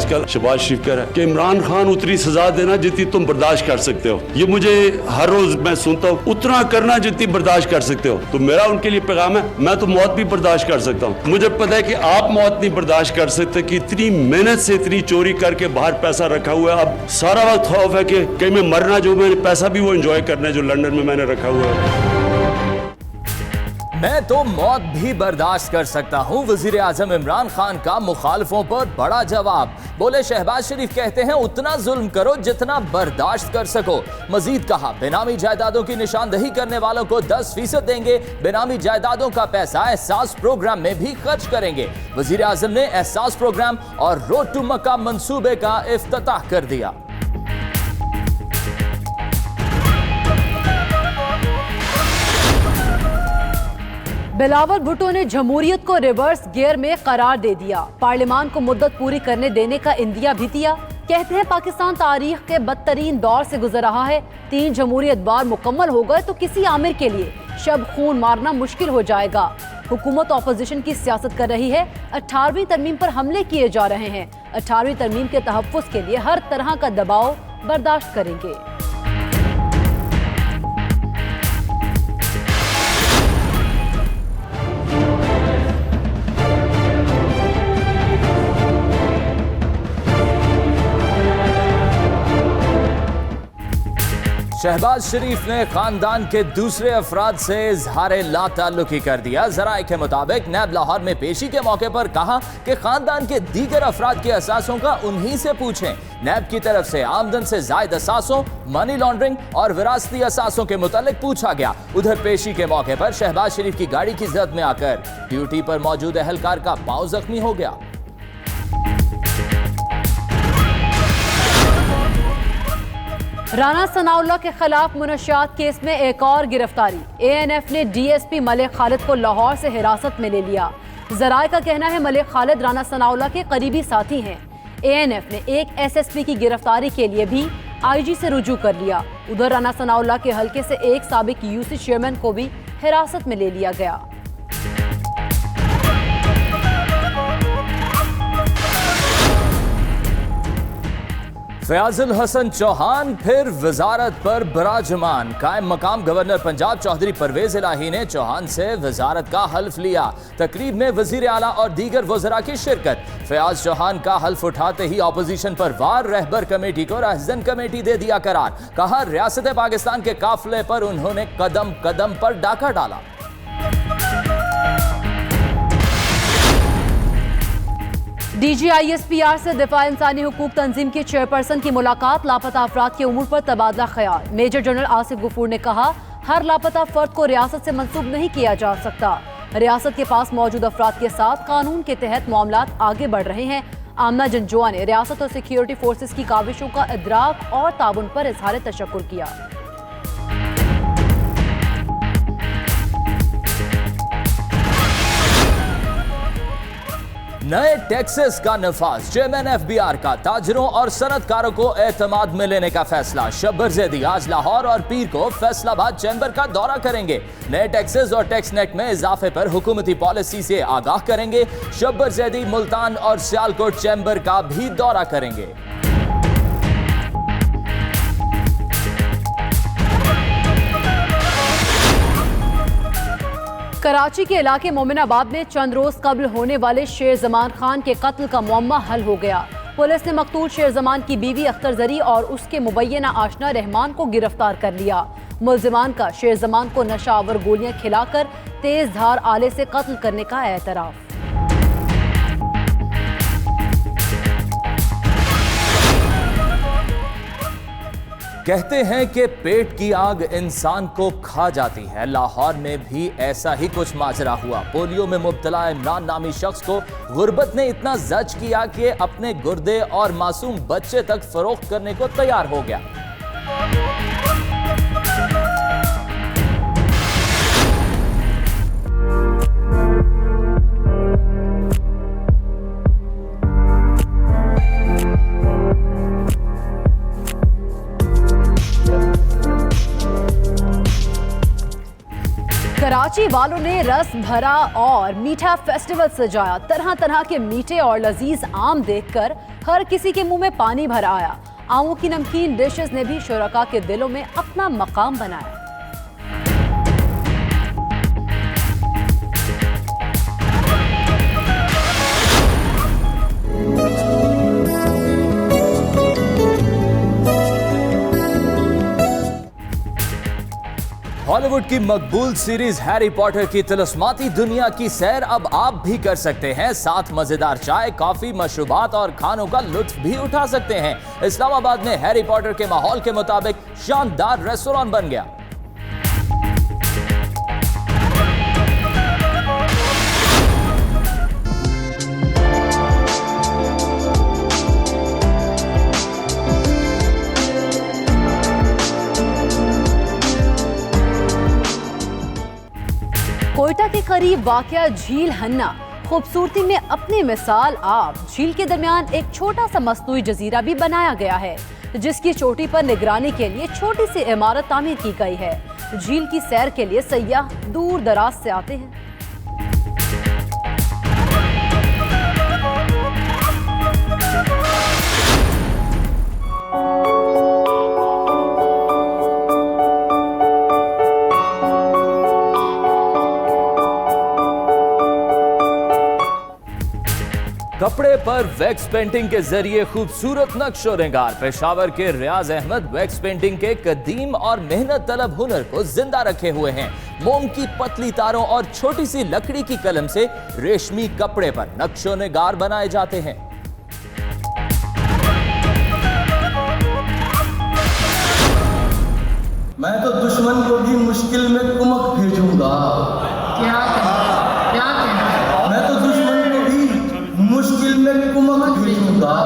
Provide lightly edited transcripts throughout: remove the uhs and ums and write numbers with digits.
आजकल शहबाज शरीफ कह रहा है कि इमरान खान उतनी सजा देना जितनी तुम बर्दाश्त कर सकते हो। ये मुझे हर रोज मैं सुनता हूँ, उतना करना जितनी बर्दाश्त कर सकते हो। तो मेरा उनके लिए पैगाम है, मैं तो मौत भी बर्दाश्त कर सकता हूँ। मुझे पता है कि आप मौत नहीं बर्दाश्त कर सकते कि इतनी मेहनत से इतनी चोरी करके बाहर पैसा रखा हुआ है। अब सारा वक्त खौफ है कि कहीं मैं मरना, जो मैंने पैसा भी वो एंजॉय करना है जो लंदन में मैंने रखा हुआ है। मैं तो मौत भी बर्दाश्त कर सकता हूं, वजीर आजम इमरान खान का मुखालफों पर बड़ा जवाब। बोले शहबाज शरीफ कहते हैं उतना जुल्म करो जितना बर्दाश्त कर सको। मजीद कहा बेनामी जायदादों की निशानदही करने वालों को 10% देंगे, बेनामी जायदादों का पैसा एहसास प्रोग्राम में भी खर्च करेंगे। वजीर आजम ने एहसास प्रोग्राम और रोड टू मक्का मंसूबे का इफ्तिताह कर दिया। बिलावल भुट्टो ने जमहूरियत को रिवर्स गियर में करार दे दिया। पार्लियामान को मुद्दत पूरी करने देने का इंदिया भी दिया। कहते हैं पाकिस्तान तारीख के बदतरीन दौर से गुजर रहा है। 3 जमहूरियत बार मुकम्मल हो गए तो किसी आमिर के लिए शब खून मारना मुश्किल हो जाएगा। हुकूमत ऑपोजिशन की सियासत कर रही है। 18वीं तरमीम पर हमले किए जा रहे हैं। 18वीं तरमीम के तहफ़्फ़ुज़ के लिए हर तरह का दबाव बर्दाश्त करेंगे। शहबाज शरीफ ने खानदान के दूसरे अफराद से इजहार ला ताल्लुकी कर दिया। जराए के मुताबिक नैब लाहौर में पेशी के मौके पर कहा कि खानदान के दीगर अफराद के असासों का उन्हीं से पूछें। नैब की तरफ से आमदन से जायद असासों, मनी लॉन्ड्रिंग और विरासती असासों के मुतालिक पूछा गया। उधर पेशी के मौके पर शहबाज शरीफ की गाड़ी की जद में आकर ड्यूटी पर मौजूद एहलकार का पांव जख्मी हो गया। राना सनाउल्लाह के खिलाफ मुनशियात केस में एक और गिरफ्तारी। ANF ने DSP मलिक खालिद को लाहौर से हिरासत में ले लिया। जराए का कहना है मलिक खालिद राना सनाउल्लाह के करीबी साथी हैं। ANF ने एक SSP की गिरफ्तारी के लिए भी IG से रुजू कर लिया। उधर राना सनाउल्लाह के हल्के से एक साबिक UC चेयरमैन को भी हिरासत में ले लिया गया। फयाजुल हसन चौहान फिर वजारत पर बराजमान। कायम मकाम गवर्नर पंजाब चौधरी परवेज इलाही ने चौहान से वजारत का हल्फ लिया। तकरीब में वजीर आला और दीगर वज़रा की शिरकत। फयाज चौहान का हल्फ उठाते ही ऑपोजिशन पर वार रहबर कमेटी को रहज़न कमेटी दे दिया करार। कहा रियासत पाकिस्तान के काफिले पर उन्होंने कदम कदम पर डाका डाला। DGISPR से दिफा इंसानी हुकूक तंजीम की चेयरपर्सन की मुलाकात। लापता अफराद के उमूर पर तबादला ख्याल। मेजर जनरल आसिफ गफूर ने कहा हर लापता फर्द को रियासत से मंसूब नहीं किया जा सकता। रियासत के पास मौजूद अफराद के साथ कानून के तहत मामलात आगे बढ़ रहे हैं। आमना जंजुआ ने रियासत और सिक्योरिटी फोर्सेस की काविशों का इदराक और ताबुन पर इजहार तशक्कुर किया। नए टैक्सेस का नफाज। चेयरमैन FBR का ताजरों और सनतकारों को एतमाद में लेने का फैसला। शब्बर ज़ैदी आज लाहौर और पीर को फैसलाबाद चैम्बर का दौरा करेंगे। नए टैक्सेस और टैक्स नेट में इजाफे पर हुकूमती पॉलिसी से आगाह करेंगे। शब्बर ज़ैदी मुल्तान और सियालकोट चैम्बर का भी दौरा करेंगे। कराची के इलाके मोमिनाबाद में चंद रोज कबल होने वाले शेर जमान खान के कत्ल का मुअम्मा हल हो गया। पुलिस ने मकतूल शेर जमान की बीवी अख्तर जरी और उसके मुबैना आशना रहमान को गिरफ्तार कर लिया। मुल्जिमान का शेर जमान को नशावर गोलियां खिलाकर तेज धार आले से कत्ल करने का एतराफ। कहते हैं कि पेट की आग इंसान को खा जाती है। लाहौर में भी ऐसा ही कुछ माजरा हुआ। पोलियो में मुब्तला इमरान नामी शख्स को गुर्बत ने इतना जज किया कि अपने गुर्दे और मासूम बच्चे तक फरोख्त करने को तैयार हो गया। कराची वालों ने रस भरा और मीठा फेस्टिवल सजाया। तरह तरह के मीठे और लजीज आम देखकर हर किसी के मुंह में पानी भर आया। आमों की नमकीन डिशेस ने भी शुरका के दिलों में अपना मकाम बनाया। हॉलीवुड की मकबूल सीरीज हैरी पॉटर की तिलिस्माती दुनिया की सैर अब आप भी कर सकते हैं। साथ मजेदार चाय, कॉफी, मशरूबात और खानों का लुत्फ भी उठा सकते हैं। इस्लामाबाद में हैरी पॉटर के माहौल के मुताबिक शानदार रेस्टोरेंट बन गया। कोयटा के करीब वाक़या झील हन्ना खूबसूरती में अपनी मिसाल आप। झील के दरमियान एक छोटा सा मसनूई जजीरा भी बनाया गया है, जिसकी चोटी पर निगरानी के लिए छोटी सी इमारत तामीर की गई है। झील की सैर के लिए सयाह दूर दराज से आते हैं। कपड़े पर वैक्स पेंटिंग के जरिए खूबसूरत नक्शो निगार। पेशावर के रियाज अहमद वैक्स पेंटिंग के कदीम और मेहनत तलब हुनर को जिंदा रखे हुए हैं। मोम की पतली तारों और छोटी सी लकड़ी की कलम से रेशमी कपड़े पर नक्शो निगार बनाए जाते हैं। मैं तो दुश्मन को भी मुश्किल में कुमक भेजूंगा। क्या कहना? मैं तो दुश्मन को भी मुश्किल में कुमक भेजूंगा।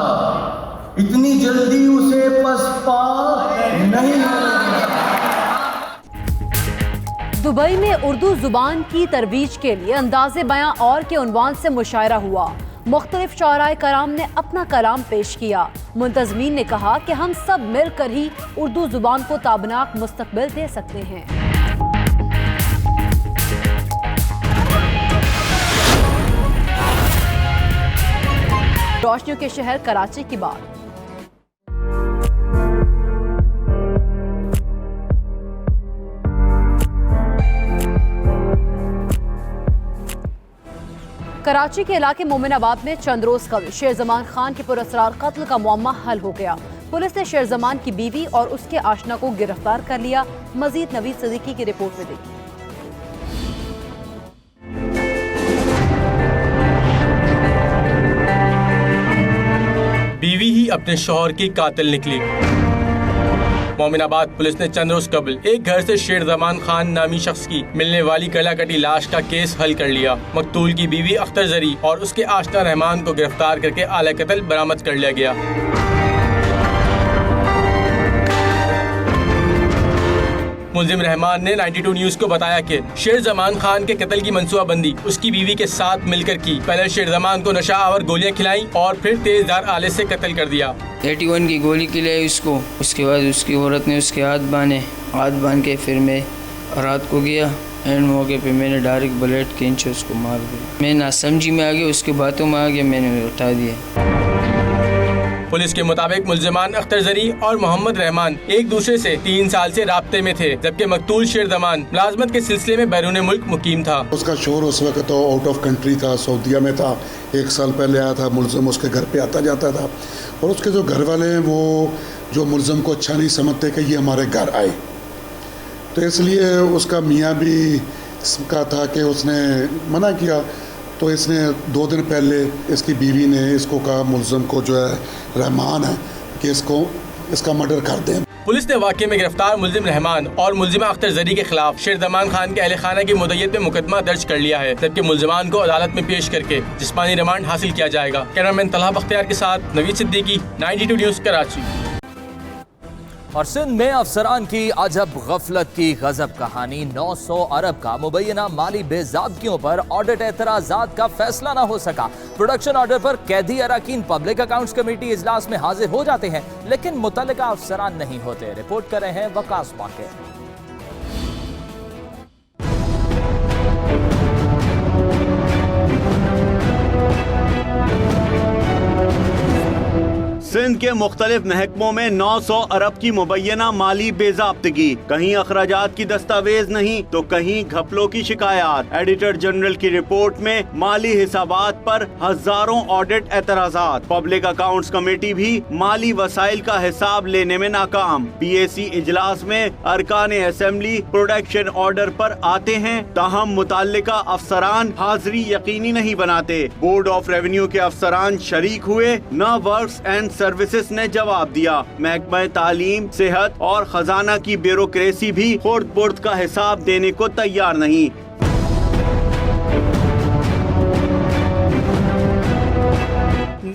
इतनी जल्दी उसे पसपा नहीं होगा। दुबई में उर्दू जुबान की तरवीज के लिए अंदाज़े बयां और के उन्वान से मुशायरा हुआ। मुख्तलिफ शौराए कराम ने अपना कलाम पेश किया। मुंतज़मीन ने कहा कि हम सब मिलकर ही उर्दू जुबान को ताबनाक मुस्तकबिल दे सकते हैं। रोशनियों के शहर कराची की बात। कराची के इलाके मोमिनाबाद में चंद रोज कबल शेर जमान खान के पुरअसरार कत्ल का मुअम्मा हल हो गया। पुलिस ने शेर जमान की बीवी और उसके आशना को गिरफ्तार कर लिया। मजीद नवीद सिद्दीकी की रिपोर्ट में देखिए। बीवी ही अपने शौहर की कातिल निकली। मोमिनाबाद पुलिस ने चंद रोज कबल एक घर से शेर जमान खान नामी शख्स की मिलने वाली गला कटी लाश का केस हल कर लिया। मकतूल की बीवी अख्तर जरी और उसके आशना रहमान को गिरफ्तार करके आला कत्ल बरामद कर लिया गया। मुल्जिम रहमान ने 92 न्यूज को बताया कि शेर जमान खान के कत्ल की मंसूबाबंदी उसकी बीवी के साथ मिलकर की। पहले शेर जमान को नशा आवर गोलियां खिलाई और फिर तेजधार आले से कत्ल कर दिया। 81 की गोली खिलाई उसको। उसके बाद उसकी औरत ने उसके हाथ बांध के फिर मैं रात को गया। एंड मौके पे मैंने डायरेक्ट बुलेट खींच के उसको मार दिया। मैं ना समझी में आ गया, उसके बातों में आ गया, मैंने उठा दिया। पुलिस के मुताबिक मुल्जिमान अख्तर जरी और मोहम्मद रहमान एक दूसरे से 3 साल से राब्ते में थे, जबकि मकतूल शेर जमान मुलाजमत के सिलसिले में बैरून मुल्क मुकीम था। उसका शोर उस वक्त तो आउट ऑफ कंट्री था, सऊदीया में था। 1 साल पहले आया था। मुल्जिम उसके घर पे आता जाता था और उसके जो घर वाले हैं वो जो मुल्जिम को अच्छा नहीं समझते कि ये हमारे घर आए, तो इसलिए उसका मियाँ भी इसका था कि उसने मना किया। तो इसने 2 दिन पहले इसकी बीवी ने इसको कहा, मुल्जिम को जो है रहमान है, कि इसका मर्डर कर दें। पुलिस ने वाक़े में गिरफ्तार मुल्जिम रहमान और मुल्जिमा अख्तर जरी के खिलाफ शेर जमान खान के अहले खाना की मुद्दत में मुकदमा दर्ज कर लिया है, जबकि मुल्जिमान को अदालत में पेश करके जिस्मानी रिमांड हासिल किया जाएगा। कैमरामैन तलहा बख्तियार के साथ नवीद सिद्दीकी, 92 न्यूज़ कराची। और सिंध में अफसरान की अजब गफलत की गजब कहानी। 900 अरब का मुबैना माली बेज़ाबगियों पर ऑडिट एतराज़ात का फैसला न हो सका। प्रोडक्शन ऑर्डर पर कैदी अरकान पब्लिक अकाउंट्स कमेटी इजलास में हाजिर हो जाते हैं, लेकिन मुतल्लिका अफसरान नहीं होते। रिपोर्ट कर रहे हैं वकास वाक़े। सिंध के मुख्तलिफ महकमों में 900 अरब की मुबैना माली बेज़ाब्तगी, कहीं अखराजात की दस्तावेज नहीं तो कहीं घपलों की शिकायत। एडिटर जनरल की रिपोर्ट में माली हिसाबात पर हजारों ऑडिट एतराजात। पब्लिक अकाउंट्स कमेटी भी माली वसाइल का हिसाब लेने में नाकाम। PAC इजलास में अरकान असेंबली प्रोडक्शन ऑर्डर पर आते हैं, ताहम मुताल्लिका अफसरान हाजिरी यकीनी नहीं बनाते। बोर्ड ऑफ रेवेन्यू के अफसरान शरीक हुए, न वर्क्स एंड सर्विसेज ने जवाब दिया। महकमा तालीम, सेहत और खजाना की ब्यूरोक्रेसी भी खुर्द बुर्द का हिसाब देने को तैयार नहीं।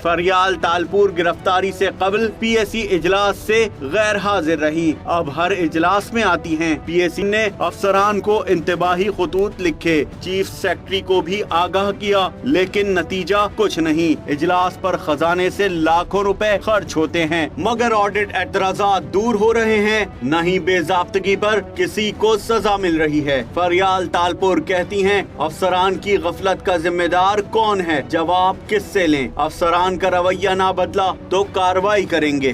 फरियाल तालपुर गिरफ्तारी से कबल PAC इजलास से गैर हाजिर रही, अब हर इजलास में आती हैं। PAC ने अफसरान को इंतबाही खतूत लिखे, चीफ सेक्रेटरी को भी आगाह किया, लेकिन नतीजा कुछ नहीं। इजलास पर खजाने से लाखों रुपए खर्च होते हैं, मगर ऑडिट एतराजात दूर हो रहे हैं, नहीं बेजाब्तगी पर किसी को सजा मिल रही है। फरियाल तालपुर कहती हैं, अफसरान की गफलत का जिम्मेदार कौन है, जवाब किससे लें? अफसरान का रवैया ना बदला तो कार्रवाई करेंगे।